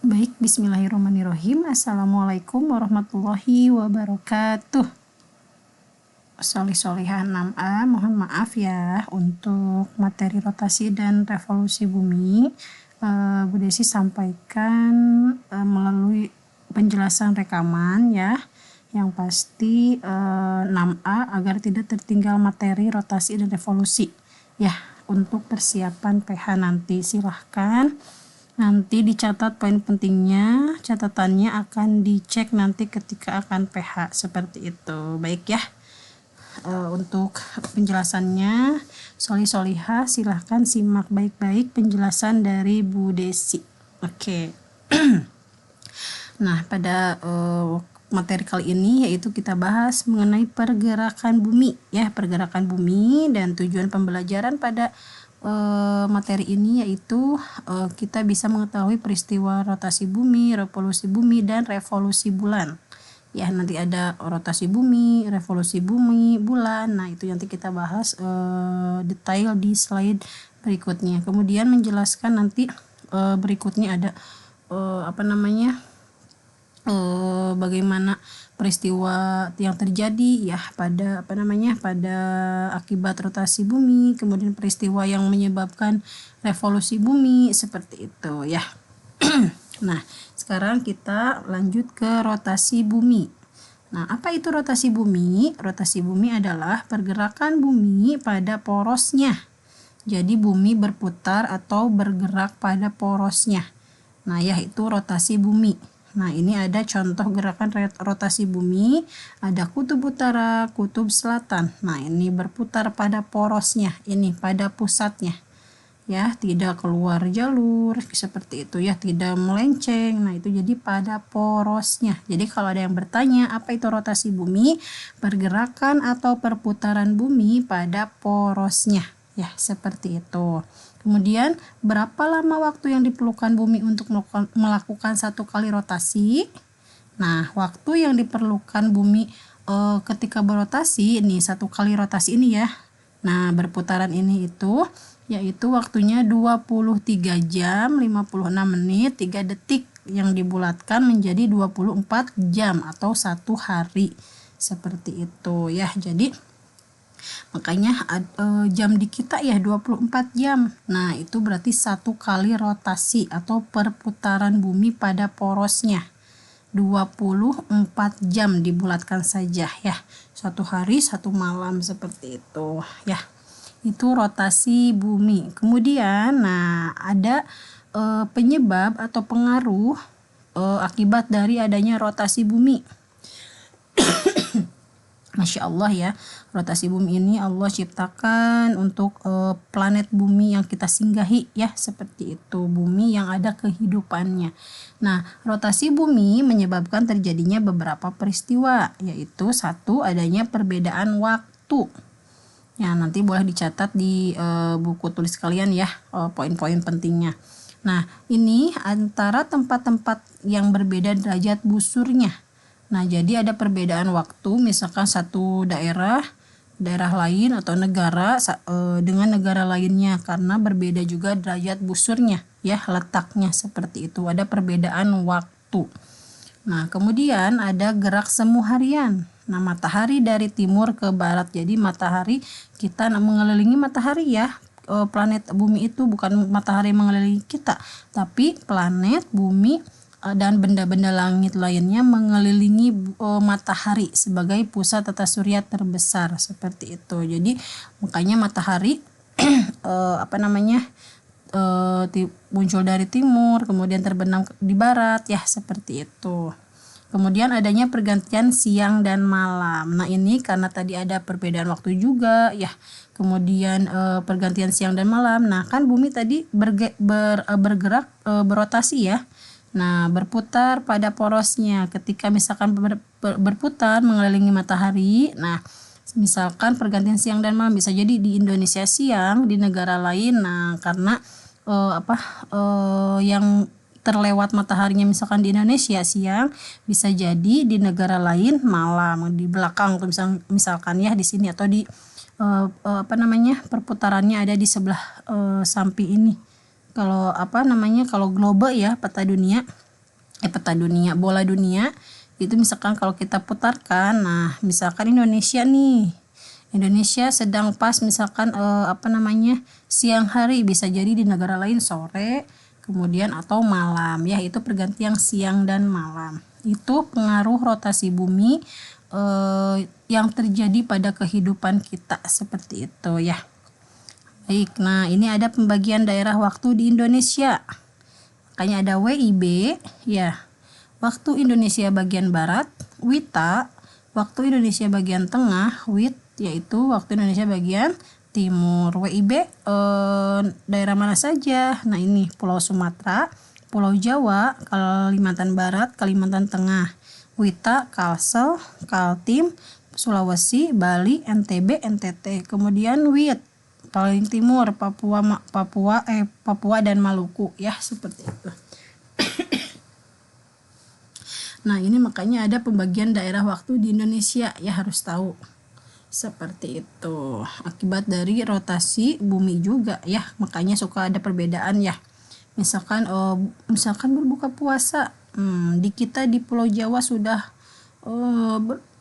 Baik, bismillahirrahmanirrahim. Assalamualaikum warahmatullahi wabarakatuh. Solih-solihah 6A, mohon maaf ya untuk materi rotasi dan revolusi bumi. Bu Desi sampaikan melalui penjelasan rekaman ya. Yang pasti 6A agar tidak tertinggal materi rotasi dan revolusi. Ya, untuk persiapan PH nanti silahkan. Nanti dicatat poin pentingnya, catatannya akan dicek nanti ketika akan PH, seperti itu. Baik ya, untuk penjelasannya solihah silahkan simak baik-baik penjelasan dari Bu Desi. Oke. Nah, pada materi kali ini yaitu kita bahas mengenai pergerakan bumi ya, pergerakan bumi, dan tujuan pembelajaran pada materi ini yaitu kita bisa mengetahui peristiwa rotasi bumi, revolusi bumi, dan revolusi bulan. Ya, nanti ada rotasi bumi, revolusi bumi, bulan. Nah, itu nanti kita bahas detail di slide berikutnya. Kemudian menjelaskan nanti berikutnya ada bagaimana peristiwa yang terjadi ya pada pada akibat rotasi bumi, kemudian peristiwa yang menyebabkan revolusi bumi, seperti itu ya. Nah, sekarang kita lanjut ke rotasi bumi. Nah, apa itu rotasi bumi? Rotasi bumi adalah pergerakan bumi pada porosnya. Jadi bumi berputar atau bergerak pada porosnya. Nah, ya, itu rotasi bumi. Nah, ini ada contoh gerakan rotasi bumi, ada kutub utara, kutub selatan. Nah, ini berputar pada porosnya, ini pada pusatnya. Ya, tidak keluar jalur, seperti itu ya, tidak melenceng. Nah, itu jadi pada porosnya. Jadi kalau ada yang bertanya, apa itu rotasi bumi? Pergerakan atau perputaran bumi pada porosnya. Ya, seperti itu. Kemudian, berapa lama waktu yang diperlukan bumi untuk melakukan satu kali rotasi? Nah, waktu yang diperlukan bumi ketika berotasi, ini satu kali rotasi ini ya. Nah, berputaran ini yaitu waktunya 23 jam, 56 menit, 3 detik yang dibulatkan menjadi 24 jam atau 1 hari. Seperti itu ya. Jadi makanya jam di kita ya 24 jam. Nah, itu berarti satu kali rotasi atau perputaran bumi pada porosnya. 24 jam dibulatkan saja ya. 1 hari 1 malam, seperti itu ya. Itu rotasi bumi. Kemudian nah ada penyebab atau pengaruh akibat dari adanya rotasi bumi. Masya Allah ya, rotasi bumi ini Allah ciptakan untuk planet bumi yang kita singgahi ya, seperti itu, bumi yang ada kehidupannya. Nah, rotasi bumi menyebabkan terjadinya beberapa peristiwa, yaitu satu, adanya perbedaan waktu. Ya, nanti boleh dicatat di buku tulis kalian ya, poin-poin pentingnya. Nah, ini antara tempat-tempat yang berbeda derajat busurnya. Nah, jadi ada perbedaan waktu, misalkan satu daerah lain atau negara dengan negara lainnya, karena berbeda juga derajat busurnya ya, letaknya, seperti itu, ada perbedaan waktu. Nah, kemudian ada gerak semu harian. Nah, matahari dari timur ke barat, jadi matahari kita mengelilingi matahari ya, planet bumi itu bukan matahari mengelilingi kita, tapi planet bumi dan benda-benda langit lainnya mengelilingi matahari sebagai pusat tata surya terbesar, seperti itu. Jadi makanya matahari muncul dari timur, kemudian terbenam di barat ya, seperti itu. Kemudian adanya pergantian siang dan malam. Nah, ini karena tadi ada perbedaan waktu juga ya. Kemudian pergantian siang dan malam. Nah, kan bumi tadi bergerak berotasi ya. Nah, berputar pada porosnya. Ketika misalkan berputar mengelilingi matahari, nah misalkan pergantian siang dan malam, bisa jadi di Indonesia siang, di negara lain. Nah, karena yang terlewat mataharinya misalkan di Indonesia siang, bisa jadi di negara lain malam, di belakang misalkan ya, di sini atau di perputarannya ada di sebelah samping ini. Kalau kalau globe ya, peta dunia, peta dunia, bola dunia itu misalkan kalau kita putarkan, nah misalkan Indonesia nih, Indonesia sedang pas misalkan siang hari, bisa jadi di negara lain sore, kemudian atau malam ya, itu pergantian siang dan malam. Itu pengaruh rotasi bumi yang terjadi pada kehidupan kita, seperti itu ya. Baik, nah ini ada pembagian daerah waktu di Indonesia. Makanya ada WIB ya, waktu Indonesia bagian barat, WITA, waktu Indonesia bagian tengah, WIT yaitu waktu Indonesia bagian timur. WIB daerah mana saja? Nah ini Pulau Sumatera, Pulau Jawa, Kalimantan Barat, Kalimantan Tengah. WITA, Kalsel, Kaltim, Sulawesi, Bali, NTB, NTT. Kemudian WIT paling timur, Papua dan Maluku ya, seperti itu. Nah ini makanya ada pembagian daerah waktu di Indonesia ya, harus tahu. Seperti itu, akibat dari rotasi bumi juga ya, makanya suka ada perbedaan ya. Misalkan berbuka puasa, di kita di Pulau Jawa sudah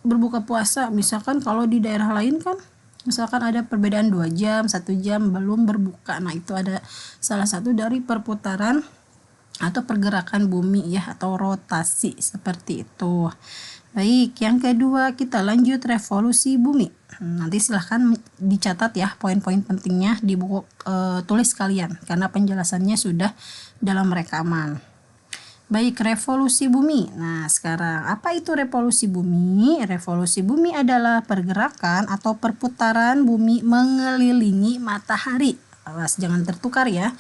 berbuka puasa, misalkan kalau di daerah lain kan misalkan ada perbedaan 2 jam, 1 jam belum berbuka. Nah itu ada salah satu dari perputaran atau pergerakan bumi ya, atau rotasi, seperti itu. Baik, yang kedua kita lanjut revolusi bumi. Nanti silahkan dicatat ya poin-poin pentingnya di buku tulis kalian, karena penjelasannya sudah dalam rekaman. Baik, revolusi bumi. Nah sekarang apa itu revolusi bumi? Revolusi bumi adalah pergerakan atau perputaran bumi mengelilingi matahari. Awas jangan tertukar ya.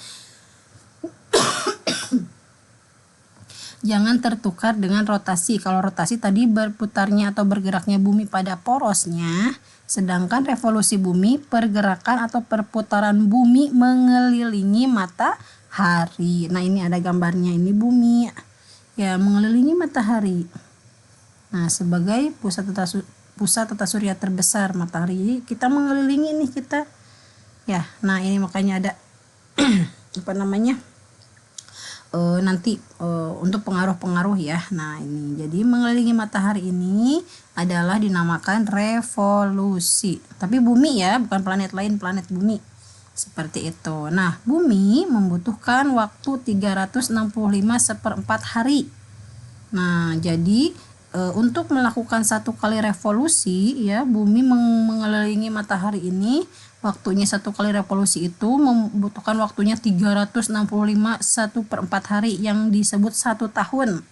Jangan tertukar dengan rotasi. Kalau rotasi tadi berputarnya atau bergeraknya bumi pada porosnya, sedangkan revolusi bumi pergerakan atau perputaran bumi mengelilingi matahari. Nah ini ada gambarnya, ini bumi ya mengelilingi matahari. Nah sebagai pusat tata surya terbesar matahari, kita mengelilingi nih kita ya. Nah ini makanya ada nanti untuk pengaruh-pengaruh ya. Nah ini jadi mengelilingi matahari ini adalah dinamakan revolusi, tapi bumi ya, bukan planet lain, planet bumi, seperti itu. Nah bumi membutuhkan waktu 365/4 hari. Nah jadi untuk melakukan 1 kali revolusi ya, bumi mengelilingi matahari ini, waktunya 1 kali revolusi itu membutuhkan waktunya 365/4 hari, yang disebut 1 tahun.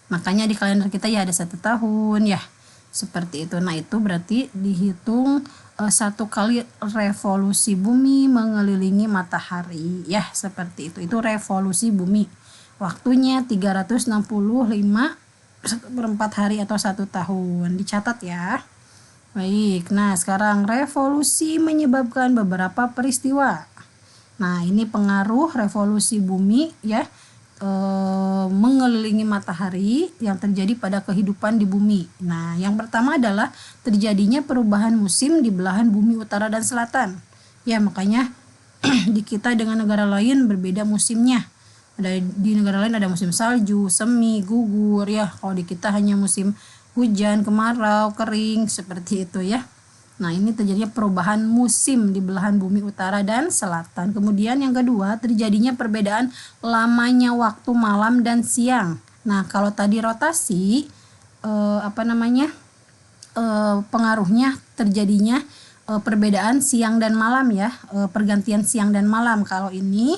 Makanya di kalender kita ya ada 1 tahun ya, seperti itu. Nah itu berarti dihitung 1 kali revolusi bumi mengelilingi matahari ya, seperti itu. Itu revolusi bumi, waktunya 365/4 hari atau 1 tahun, dicatat ya. Baik, nah sekarang revolusi menyebabkan beberapa peristiwa. Nah ini pengaruh revolusi bumi ya, mengelilingi matahari yang terjadi pada kehidupan di bumi. Nah yang pertama adalah terjadinya perubahan musim di belahan bumi utara dan selatan ya, makanya di kita dengan negara lain berbeda musimnya. Di negara lain ada musim salju, semi, gugur ya, kalau di kita hanya musim hujan, kemarau, kering, seperti itu ya. Nah ini terjadinya perubahan musim di belahan bumi utara dan selatan. Kemudian yang kedua, terjadinya perbedaan lamanya waktu malam dan siang. Nah kalau tadi rotasi pengaruhnya terjadinya perbedaan siang dan malam ya, pergantian siang dan malam. Kalau ini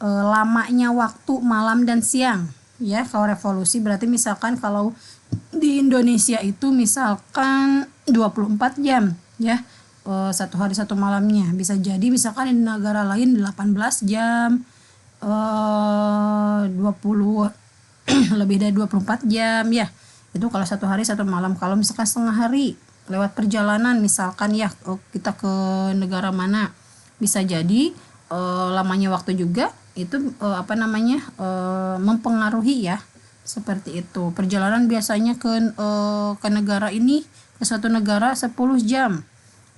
lamanya waktu malam dan siang ya. Kalau revolusi berarti misalkan kalau di Indonesia itu misalkan 24 jam ya, 1 hari 1 malamnya. Bisa jadi misalkan di negara lain 18 jam, 20 lebih dari 24 jam ya. Itu kalau 1 hari 1 malam. Kalau misalkan setengah hari lewat perjalanan misalkan ya, kita ke negara mana, bisa jadi lamanya waktu juga itu mempengaruhi ya, seperti itu. Perjalanan biasanya ke negara ini, ke suatu negara 10 jam.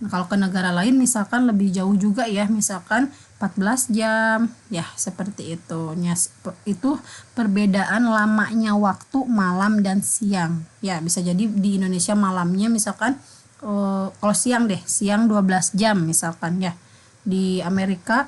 Nah, kalau ke negara lain misalkan lebih jauh juga ya, misalkan 14 jam ya, seperti itu. Itu perbedaan lamanya waktu malam dan siang ya. Bisa jadi di Indonesia malamnya misalkan kalau siang 12 jam misalkan ya, di Amerika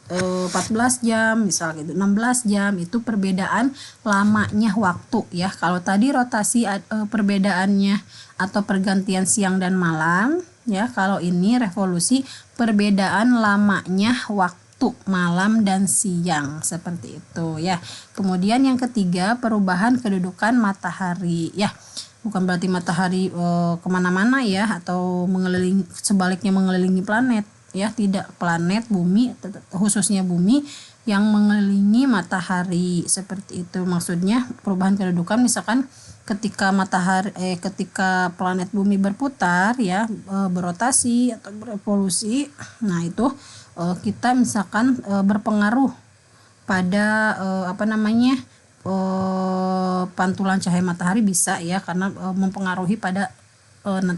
14 jam misal gitu, 16 jam. Itu perbedaan lamanya waktu ya. Kalau tadi rotasi perbedaannya atau pergantian siang dan malam ya, kalau ini revolusi perbedaan lamanya waktu malam dan siang, seperti itu ya. Kemudian yang ketiga, perubahan kedudukan matahari ya. Bukan berarti matahari kemana-mana ya, atau sebaliknya mengelilingi planet ya, tidak. Planet bumi, khususnya bumi yang mengelilingi matahari, seperti itu maksudnya. Perubahan kedudukan misalkan ketika ketika planet bumi berputar ya, berotasi atau berevolusi, nah itu kita misalkan berpengaruh pada pantulan cahaya matahari, bisa ya, karena mempengaruhi pada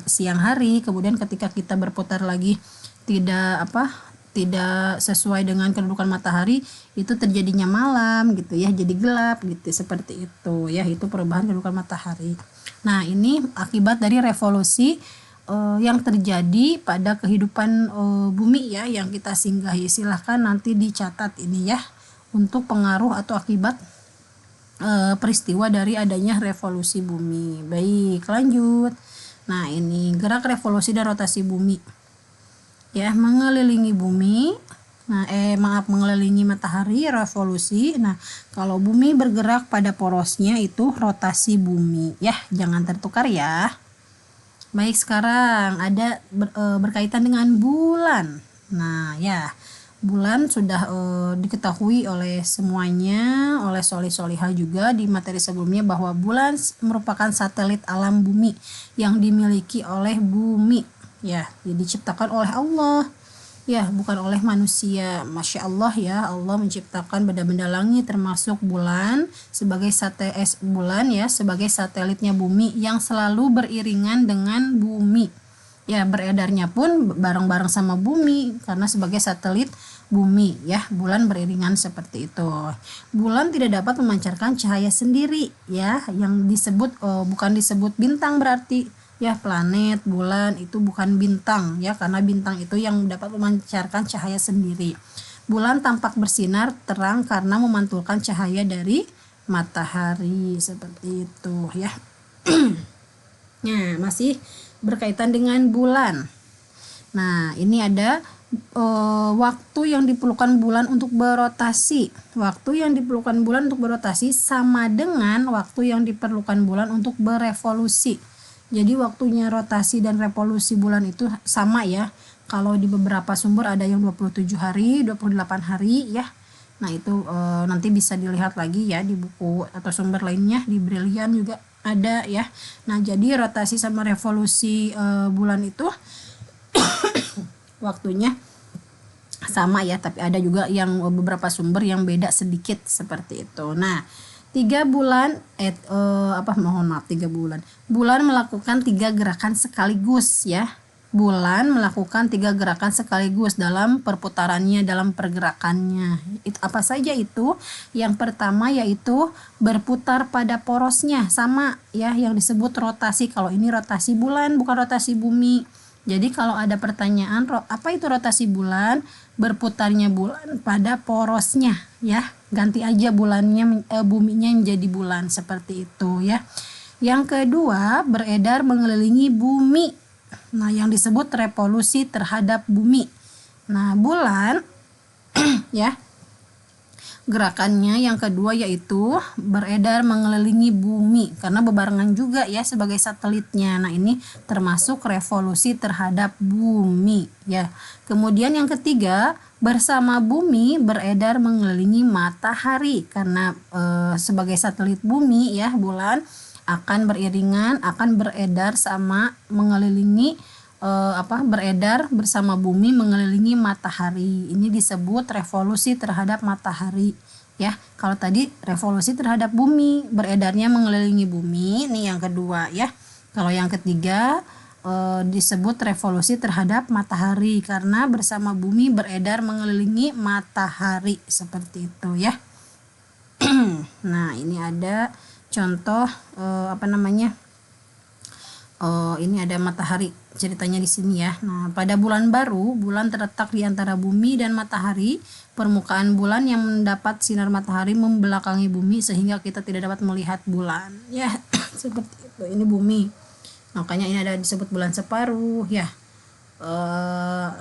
siang hari. Kemudian ketika kita berputar lagi tidak sesuai dengan kedudukan matahari, itu terjadinya malam gitu ya, jadi gelap gitu, seperti itu ya. Itu perubahan kedudukan matahari. Nah, ini akibat dari revolusi yang terjadi pada kehidupan bumi ya, yang kita singgahi. Silahkan nanti dicatat ini ya, untuk pengaruh atau akibat peristiwa dari adanya revolusi bumi. Baik, lanjut. Nah, ini gerak revolusi dan rotasi bumi ya, mengelilingi bumi. Mengelilingi matahari, revolusi. Nah, kalau bumi bergerak pada porosnya itu rotasi bumi ya, jangan tertukar ya. Baik, sekarang ada berkaitan dengan bulan. Nah ya, bulan sudah diketahui oleh semuanya, oleh solih-solihah juga di materi sebelumnya, bahwa bulan merupakan satelit alam bumi yang dimiliki oleh bumi ya, diciptakan oleh Allah ya, bukan oleh manusia. Masya Allah ya, Allah menciptakan benda-benda langit termasuk bulan sebagai sebagai satelitnya bumi yang selalu beriringan dengan bumi ya, beredarnya pun bareng-bareng sama bumi karena sebagai satelit bumi ya, bulan beriringan seperti itu. Bulan tidak dapat memancarkan cahaya sendiri ya, yang bukan disebut bintang berarti ya. Planet, bulan itu bukan bintang ya, karena bintang itu yang dapat memancarkan cahaya sendiri. Bulan tampak bersinar terang karena memantulkan cahaya dari matahari, seperti itu ya. Nah, masih berkaitan dengan bulan. Nah, ini ada waktu yang diperlukan bulan untuk berotasi. Waktu yang diperlukan bulan untuk berotasi sama dengan waktu yang diperlukan bulan untuk berevolusi. Jadi waktunya rotasi dan revolusi bulan itu sama ya. Kalau di beberapa sumber ada yang 27 hari, 28 hari ya. Nah, itu nanti bisa dilihat lagi ya di buku atau sumber lainnya, di Brilliant juga ada ya. Nah, jadi rotasi sama revolusi bulan itu waktunya sama ya, tapi ada juga yang beberapa sumber yang beda sedikit, seperti itu. Nah, 3 bulan Bulan melakukan 3 gerakan sekaligus ya. Bulan melakukan 3 gerakan sekaligus dalam perputarannya, dalam pergerakannya. Itu apa saja itu? Yang pertama yaitu berputar pada porosnya, sama ya, yang disebut rotasi. Kalau ini rotasi bulan, bukan rotasi bumi. Jadi kalau ada pertanyaan apa itu rotasi bulan, berputarnya bulan pada porosnya ya, ganti aja buminya menjadi bulan, seperti itu ya. Yang kedua, beredar mengelilingi bumi. Nah, yang disebut revolusi terhadap bumi. Nah, bulan ya, gerakannya yang kedua yaitu beredar mengelilingi bumi karena bebarengan juga ya sebagai satelitnya. Nah, ini termasuk revolusi terhadap bumi ya. Kemudian yang ketiga, bersama bumi beredar mengelilingi matahari karena sebagai satelit bumi ya, bulan akan beredar sama mengelilingi beredar bersama bumi mengelilingi matahari. Ini disebut revolusi terhadap matahari ya. Kalau tadi revolusi terhadap bumi, beredarnya mengelilingi bumi, ini yang kedua ya. Kalau yang ketiga disebut revolusi terhadap matahari karena bersama bumi beredar mengelilingi matahari seperti itu ya. Nah, ini ada contoh ini ada matahari ceritanya di sini ya. Nah, pada bulan baru, bulan terletak di antara bumi dan matahari. Permukaan bulan yang mendapat sinar matahari membelakangi bumi sehingga kita tidak dapat melihat bulan. Ya, seperti itu. Ini bumi. Makanya ini ada disebut bulan separuh ya.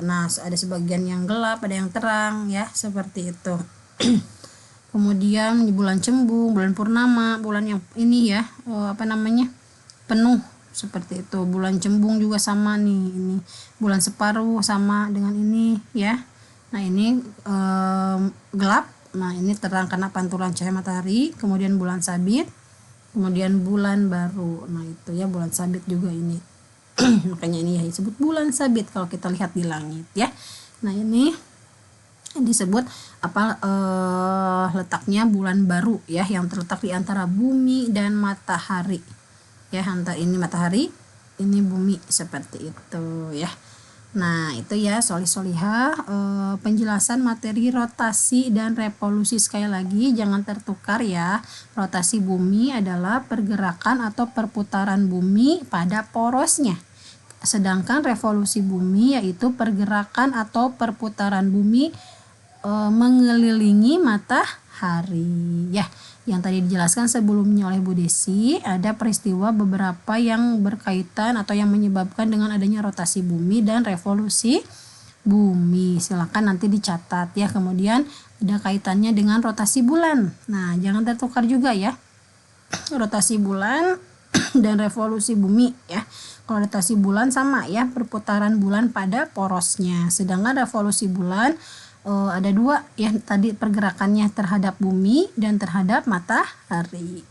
Nah, ada sebagian yang gelap, ada yang terang ya, seperti itu. Kemudian di bulan cembung, bulan purnama, bulan yang ini ya, penuh. Seperti itu. Bulan cembung juga sama nih, ini bulan separuh sama dengan ini ya. Nah, ini gelap, nah ini terang karena pantulan cahaya matahari. Kemudian bulan sabit, kemudian bulan baru. Nah, itu ya bulan sabit juga ini. Makanya ini ya disebut bulan sabit kalau kita lihat di langit ya. Nah, ini disebut letaknya bulan baru ya, yang terletak di antara bumi dan matahari. Ya, antara ini matahari, ini bumi, seperti itu ya. Nah, itu ya solihah penjelasan materi rotasi dan revolusi. Sekali lagi jangan tertukar ya. Rotasi bumi adalah pergerakan atau perputaran bumi pada porosnya. Sedangkan revolusi bumi yaitu pergerakan atau perputaran bumi mengelilingi matahari ya. Yang tadi dijelaskan sebelumnya oleh Bu Desi, ada peristiwa beberapa yang berkaitan atau yang menyebabkan dengan adanya rotasi bumi dan revolusi bumi. Silakan nanti dicatat ya. Kemudian ada kaitannya dengan rotasi bulan. Nah, jangan tertukar juga ya. Rotasi bulan dan revolusi bumi ya. Kalau rotasi bulan sama ya, perputaran bulan pada porosnya. Sedangkan revolusi bulan ada dua ya, tadi pergerakannya terhadap bumi dan terhadap matahari.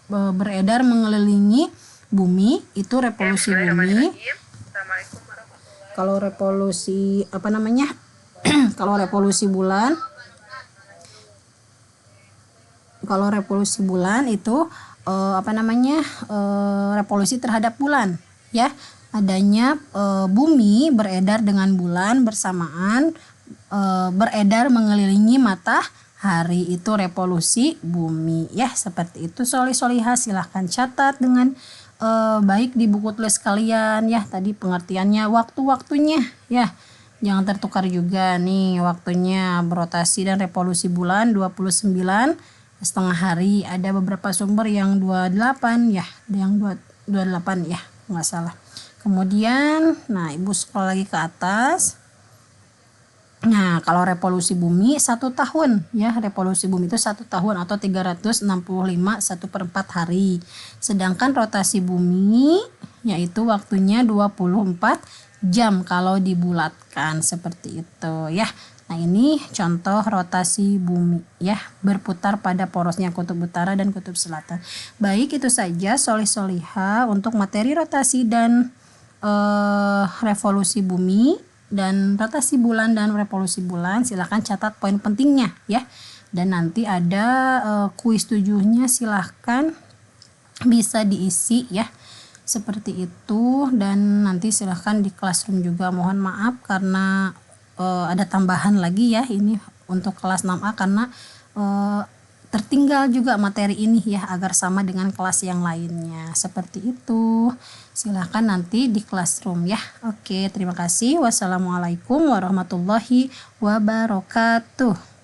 Beredar mengelilingi bumi itu revolusi bumi. Kalau revolusi kalau revolusi bulan itu revolusi terhadap bulan ya. Adanya bumi beredar dengan bulan bersamaan, beredar mengelilingi matahari, itu revolusi bumi ya. Seperti itu solihah, silahkan catat dengan baik di buku tulis kalian ya. Tadi pengertiannya, waktu-waktunya ya, jangan tertukar juga nih waktunya. Berotasi dan revolusi bulan 29,5 hari. Ada beberapa sumber yang 28 ya, ada yang 28 ya, nggak salah. Kemudian nah ibu scroll lagi ke atas. Nah, kalau revolusi bumi 1 tahun ya, revolusi bumi itu 1 tahun atau 365 1/4 hari. Sedangkan rotasi bumi yaitu waktunya 24 jam kalau dibulatkan, seperti itu ya. Nah, ini contoh rotasi bumi ya, berputar pada porosnya kutub utara dan kutub selatan. Baik, itu saja solihah untuk materi rotasi dan revolusi bumi dan rotasi bulan dan revolusi bulan. Silahkan catat poin pentingnya ya. Dan nanti ada kuis 7-nya, silahkan bisa diisi ya, seperti itu. Dan nanti silahkan di classroom juga. Mohon maaf karena ada tambahan lagi ya, ini untuk kelas 6A karena tertinggal juga materi ini ya, agar sama dengan kelas yang lainnya, seperti itu. Silahkan nanti di classroom ya. Oke, terima kasih. Wassalamualaikum warahmatullahi wabarakatuh.